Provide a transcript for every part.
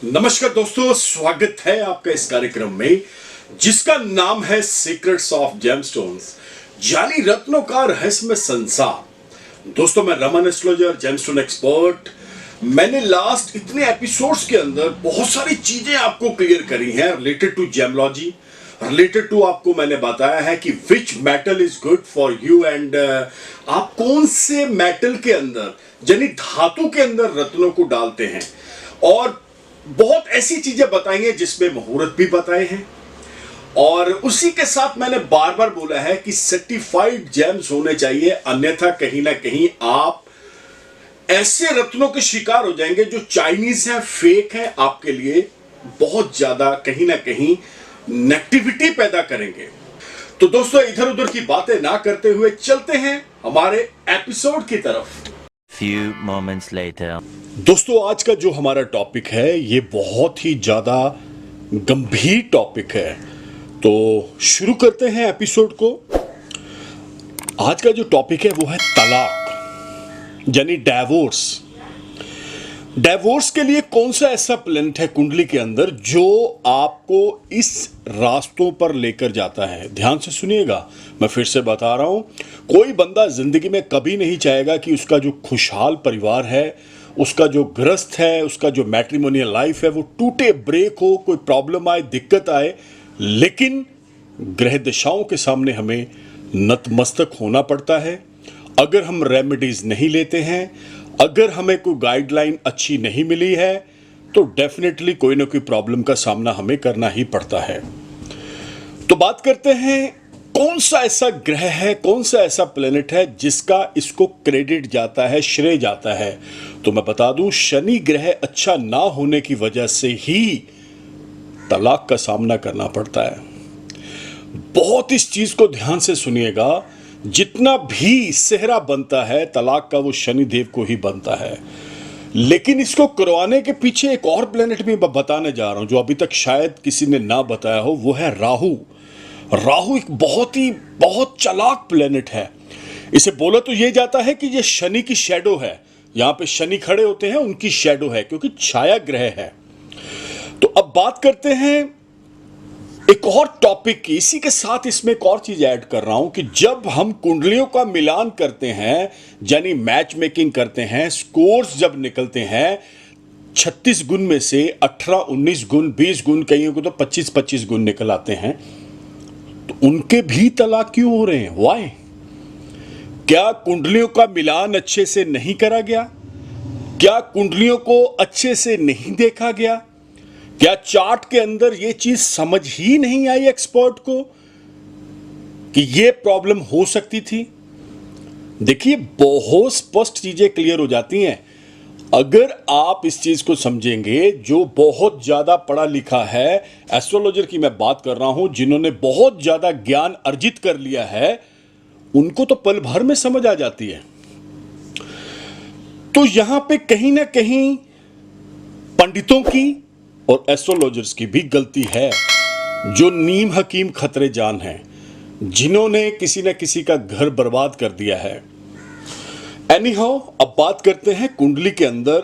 नमस्कार दोस्तों, स्वागत है आपका इस कार्यक्रम में जिसका नाम है सीक्रेट्स ऑफ जेमस्टोन्स, यानी रत्नों का रहस्यमय संसार। दोस्तों, मैं रमन एस्ट्रोलॉजर, जेमस्टोन एक्सपर्ट। मैंने लास्ट इतने एपिसोड्स के अंदर बहुत सारी चीजें आपको क्लियर करी हैं related to gemology, related to आपको मैंने बताया है कि which metal is good for you and आप कौन से मेटल के अंदर यानी धातु के अंदर रत्नों को डालते हैं, और बहुत ऐसी चीजें बताई हैं जिसमें मुहूर्त भी बताए हैं। और उसी के साथ मैंने बार बार बोला है कि सर्टिफाइड जेम्स होने चाहिए, अन्यथा कहीं ना कहीं आप ऐसे रत्नों के शिकार हो जाएंगे जो चाइनीज हैं, फेक हैं, आपके लिए बहुत ज्यादा कहीं ना कहीं नेगेटिविटी पैदा करेंगे। तो दोस्तों, इधर उधर की बातें ना करते हुए चलते हैं हमारे एपिसोड की तरफ। Few moments later. दोस्तों, आज का जो हमारा टॉपिक है ये बहुत ही ज्यादा गंभीर टॉपिक है, तो शुरू करते हैं एपिसोड को। आज का जो टॉपिक है वो है तलाक, यानी डाइवोर्स। डाइवोर्स के लिए कौन सा ऐसा प्लैनेट है कुंडली के अंदर जो आपको इस रास्तों पर लेकर जाता है। ध्यान से सुनिएगा, मैं फिर से बता रहा हूं, कोई बंदा जिंदगी में कभी नहीं चाहेगा कि उसका जो खुशहाल परिवार है, उसका जो गृहस्थ है, उसका जो मैट्रिमोनियल लाइफ है वो टूटे, ब्रेक हो, कोई प्रॉब्लम आए, दिक्कत आए। लेकिन ग्रह दशाओं के सामने हमें नतमस्तक होना पड़ता है। अगर हम रेमेडीज नहीं लेते हैं, अगर हमें कोई गाइडलाइन अच्छी नहीं मिली है, तो डेफिनेटली कोई ना कोई प्रॉब्लम का सामना हमें करना ही पड़ता है। तो बात करते हैं कौन सा ऐसा ग्रह है, कौन सा ऐसा प्लेनेट है जिसका इसको क्रेडिट जाता है, श्रेय जाता है। तो मैं बता दूं, शनि ग्रह अच्छा ना होने की वजह से ही तलाक का सामना करना पड़ता है। बहुत इस चीज को ध्यान से सुनिएगा, जितना भी सेहरा बनता है तलाक का वो शनि देव को ही बनता है। लेकिन इसको करवाने के पीछे एक और प्लेनेट भी मैं बताने जा रहा हूं जो अभी तक शायद किसी ने ना बताया हो, वो है राहु। राहु एक बहुत चालाक प्लेनेट है। इसे बोला तो ये जाता है कि ये शनि की शैडो है। यहां पे शनि खड़े होते हैं, उनकी शैडो है, क्योंकि छाया ग्रह है। तो अब बात करते हैं एक और टॉपिक की। इसी के साथ इसमें एक और चीज ऐड कर रहा हूं कि जब हम कुंडलियों का मिलान करते हैं, यानी मैच मेकिंग करते हैं, स्कोर्स जब निकलते हैं 36 गुण में से 18, 19 गुण, 20 गुण, कईयों को तो 25-25 गुण निकल आते हैं, तो उनके भी तलाक क्यों हो रहे हैं? वाई? क्या कुंडलियों का मिलान अच्छे से नहीं करा गया? क्या कुंडलियों को अच्छे से नहीं देखा गया? क्या चार्ट के अंदर यह चीज समझ ही नहीं आई एक्सपर्ट को कि यह प्रॉब्लम हो सकती थी? देखिए, बहुत स्पष्ट चीजें क्लियर हो जाती हैं अगर आप इस चीज को समझेंगे। जो बहुत ज्यादा पढ़ा लिखा है, एस्ट्रोलॉजर की मैं बात कर रहा हूं, जिन्होंने बहुत ज्यादा ज्ञान अर्जित कर लिया है, उनको तो पल भर में समझ आ जाती है। तो यहां पे कहीं ना कहीं पंडितों की और एस्ट्रोलॉजर्स की भी गलती है, जो नीम हकीम खतरे जान हैं, जिन्होंने किसी न किसी का घर बर्बाद कर दिया है। एनीहाउ, अब बात करते हैं कुंडली के अंदर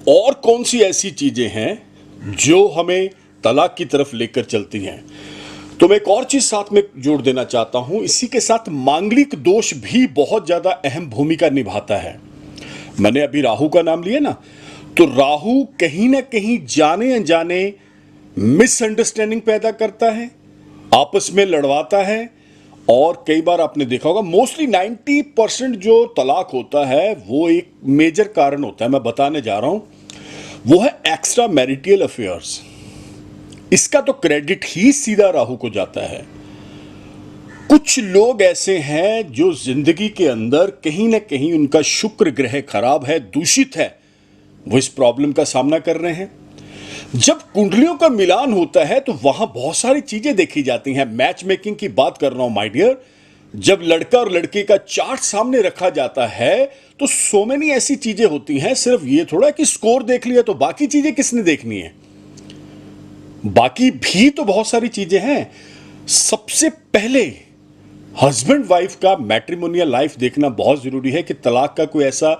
और कौन सी ऐसी चीजें हैं जो हमें तलाक की तरफ लेकर चलती हैं। तो मैं एक और चीज साथ में जोड़ देना चाहता हूं, इसी के साथ मांगलिक दोष भी बहुत ज्यादा अहम भूमिका निभाता है। मैंने अभी राहु का नाम लिया ना, तो राहु कहीं ना कहीं जाने अनजाने मिसअंडरस्टैंडिंग पैदा करता है, आपस में लड़वाता है। और कई बार आपने देखा होगा, मोस्टली 90% जो तलाक होता है वो एक मेजर कारण होता है, मैं बताने जा रहा हूं, वो है एक्स्ट्रा मैरिटल अफेयर्स। इसका तो क्रेडिट ही सीधा राहु को जाता है। कुछ लोग ऐसे हैं जो जिंदगी के अंदर कहीं ना कहीं उनका शुक्र ग्रह खराब है, दूषित है, वो इस प्रॉब्लम का सामना कर रहे हैं। जब कुंडलियों का मिलान होता है तो वहां बहुत सारी चीजें देखी जाती हैं। मैच मेकिंग की बात कर रहा हूं माय डियर। जब लड़का और लड़के का चार्ट सामने रखा जाता है तो सो मेनी ऐसी चीजें होती हैं। सिर्फ ये थोड़ा कि स्कोर देख लिया तो बाकी चीजें किसने देखनी है? बाकी भी तो बहुत सारी चीजें हैं। सबसे पहले हस्बैंड वाइफ का मैट्रिमोनियल लाइफ देखना बहुत जरूरी है कि तलाक का कोई ऐसा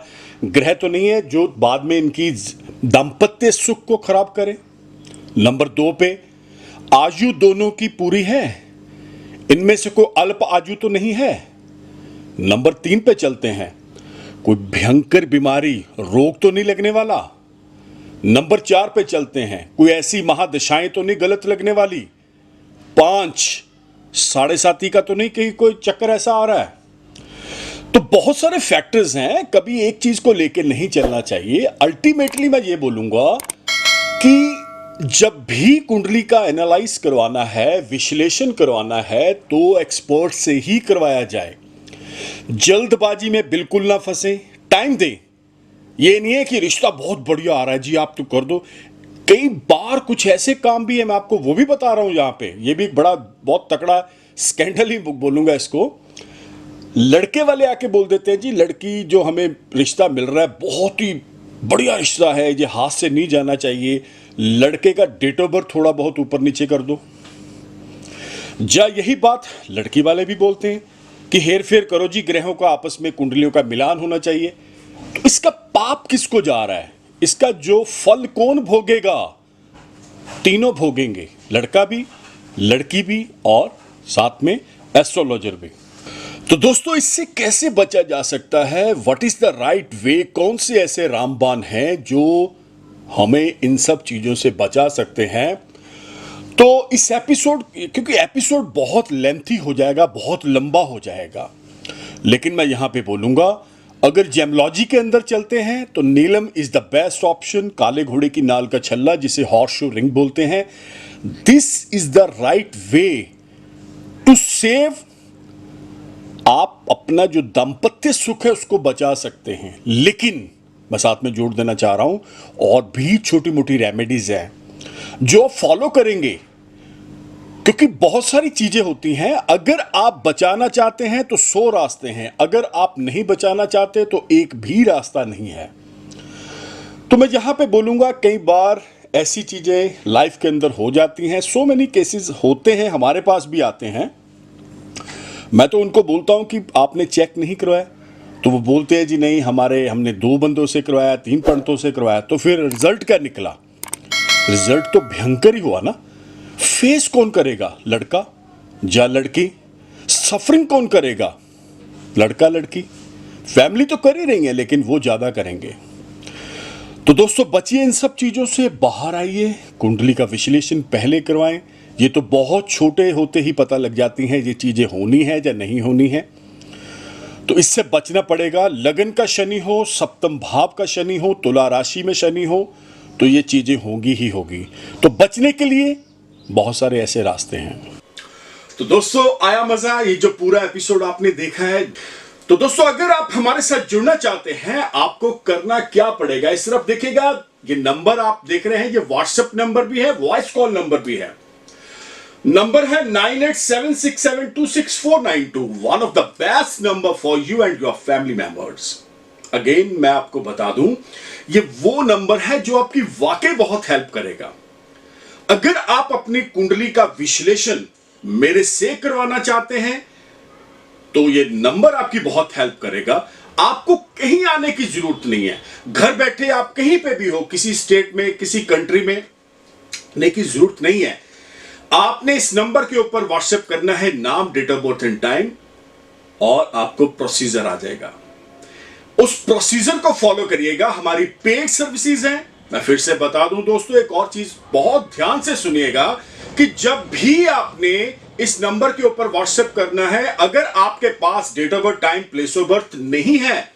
ग्रह तो नहीं है जो बाद में इनकी दाम्पत्य सुख को खराब करे। नंबर 2 पे आयु दोनों की पूरी है, इनमें से कोई अल्प आयु तो नहीं है। नंबर 3 पे चलते हैं, कोई भयंकर बीमारी रोग तो नहीं लगने वाला। नंबर 4 पे चलते हैं, कोई ऐसी महादशाएं तो नहीं गलत लगने वाली। 5 साढ़े साथी का तो नहीं कहीं कोई चक्कर ऐसा आ रहा है। तो बहुत सारे फैक्टर्स हैं, कभी एक चीज को लेकर नहीं चलना चाहिए। अल्टीमेटली मैं ये बोलूंगा कि जब भी कुंडली का एनालाइज करवाना है, विश्लेषण करवाना है, तो एक्सपर्ट से ही करवाया जाए। जल्दबाजी में बिल्कुल ना फंसे, टाइम दें। ये नहीं है कि रिश्ता बहुत बढ़िया आ रहा है जी आप तो कर दो। कई बार कुछ ऐसे काम भी है, मैं आपको वो भी बता रहा हूं यहां पे। ये भी एक बड़ा बहुत तकड़ा स्कैंडल ही बोलूंगा इसको। लड़के वाले आके बोल देते हैं जी लड़की जो हमें रिश्ता मिल रहा है बहुत ही बढ़िया रिश्ता है, ये हाथ से नहीं जाना चाहिए। लड़के का डेट ऑफ बर्थ थोड़ा बहुत ऊपर नीचे कर दो। जा यही बात लड़की वाले भी बोलते हैं कि हेर फेर करो जी, ग्रहों का आपस में कुंडलियों का मिलान होना चाहिए। तो इसका पाप किसको जा रहा है? इसका जो फल कौन भोगेगा? तीनों भोगेंगे, लड़का भी, लड़की भी और साथ में एस्ट्रोलॉजर भी। तो दोस्तों इससे कैसे बचा जा सकता है? व्हाट इज द राइट वे? कौन से ऐसे रामबाण हैं जो हमें इन सब चीजों से बचा सकते हैं? तो इस एपिसोड, क्योंकि एपिसोड बहुत लेंथी हो जाएगा, बहुत लंबा हो जाएगा, लेकिन मैं यहां पे बोलूंगा अगर जेमोलॉजी के अंदर चलते हैं तो नीलम इज द बेस्ट ऑप्शन। काले घोड़े की नाल का छल्ला, जिसे हॉर्स शू रिंग बोलते हैं। This is the right way to save. आप अपना जो दाम्पत्य सुख है उसको बचा सकते हैं। लेकिन मैं साथ में जोड़ देना चाह रहा हूं, और भी छोटी मोटी रेमेडीज हैं जो फॉलो करेंगे, क्योंकि बहुत सारी चीजें होती हैं। अगर आप बचाना चाहते हैं तो 100 रास्ते हैं, अगर आप नहीं बचाना चाहते तो एक भी रास्ता नहीं है। तो मैं यहां पे बोलूंगा कई बार ऐसी चीजें लाइफ के अंदर हो जाती हैं। सो मेनी केसेस होते हैं, हमारे पास भी आते हैं। मैं तो उनको बोलता हूं कि आपने चेक नहीं करवाया, तो वो बोलते हैं जी नहीं हमने 2 बंदों से करवाया, 3 पंडितों से करवाया। तो फिर रिजल्ट क्या निकला? रिजल्ट तो भयंकर ही हुआ ना। फेस कौन करेगा? लड़का या लड़की? सफरिंग कौन करेगा? लड़का लड़की? फैमिली तो कर ही रही है लेकिन वो ज्यादा करेंगे। तो दोस्तों बचिए इन सब चीजों से, बाहर आइए, कुंडली का विश्लेषण पहले करवाएं। ये तो बहुत छोटे होते ही पता लग जाती हैं ये चीजें होनी है या नहीं होनी है। तो इससे बचना पड़ेगा। लगन का शनि हो, सप्तम भाव का शनि हो, तुला राशि में शनि हो, तो ये चीजें होंगी ही होगी। तो बचने के लिए बहुत सारे ऐसे रास्ते हैं। तो दोस्तों आया मजा? ये जो पूरा एपिसोड आपने देखा है, तो दोस्तों अगर आप हमारे साथ जुड़ना चाहते हैं, आपको करना क्या पड़ेगा? इस तरफ देखिएगा, ये नंबर आप देख रहे हैं, ये व्हाट्सएप नंबर भी है, वॉइस कॉल नंबर भी है। नंबर है 9876726492, one of the best number for you and your family members. Again मैं आपको बता दूं, ये वो नंबर है जो आपकी वाकई बहुत हेल्प करेगा। अगर आप अपनी कुंडली का विश्लेषण मेरे से करवाना चाहते हैं तो ये नंबर आपकी बहुत हेल्प करेगा। आपको कहीं आने की जरूरत नहीं है, घर बैठे आप कहीं पे भी हो, किसी स्टेट में, किसी कंट्री में आने की जरूरत नहीं है। आपने इस नंबर के ऊपर व्हाट्सएप करना है नाम, date of birth and time, और आपको प्रोसीजर आ जाएगा। उस प्रोसीजर को फॉलो करिएगा। हमारी पेड सर्विसेज हैं। मैं फिर से बता दूं दोस्तों, एक और चीज बहुत ध्यान से सुनिएगा कि जब भी आपने इस नंबर के ऊपर व्हाट्सएप करना है, अगर आपके पास date of birth, time, place of birth नहीं है,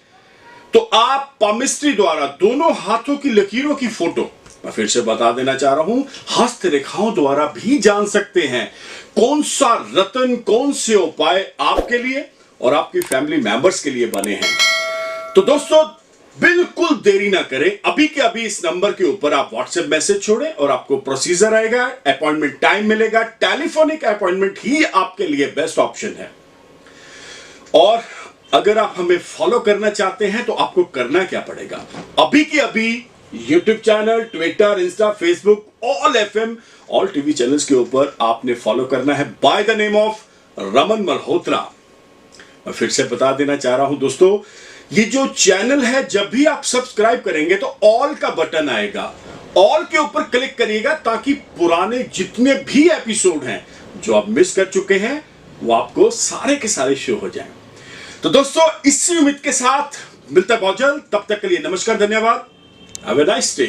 तो आप पामिस्ट्री द्वारा दोनों हाथों की लकीरों की फोटो, मैं फिर से बता देना चाह रहा हूं, हस्त रेखाओं द्वारा भी जान सकते हैं कौन सा रत्न, कौन से उपाय आपके लिए और आपकी फैमिली मेंबर्स के लिए बने हैं। तो दोस्तों बिल्कुल देरी ना करें, अभी के अभी इस नंबर के ऊपर आप व्हाट्सएप मैसेज छोड़ें और आपको प्रोसीजर आएगा, अपॉइंटमेंट टाइम मिलेगा। टेलीफोनिक अपॉइंटमेंट ही आपके लिए बेस्ट ऑप्शन है। और अगर आप हमें फॉलो करना चाहते हैं तो आपको करना क्या पड़ेगा? अभी के अभी YouTube channel, Twitter, Insta, Facebook, all FM, all TV channels के ऊपर आपने फॉलो करना है by the name of Raman Malhotra. मैं फिर से बता देना चाह रहा हूं दोस्तों, ये जो चैनल है, जब भी आप सब्सक्राइब करेंगे तो ऑल का बटन आएगा, ऑल के ऊपर क्लिक करिएगा ताकि पुराने जितने भी एपिसोड हैं जो आप मिस कर चुके हैं वो आपको सारे के सारे शो हो जाएं। तो दोस्तों, इसी उम्मीद के साथ मिलता है बहुत जल्द। तब तक के लिए नमस्कार, धन्यवाद। Have a nice day.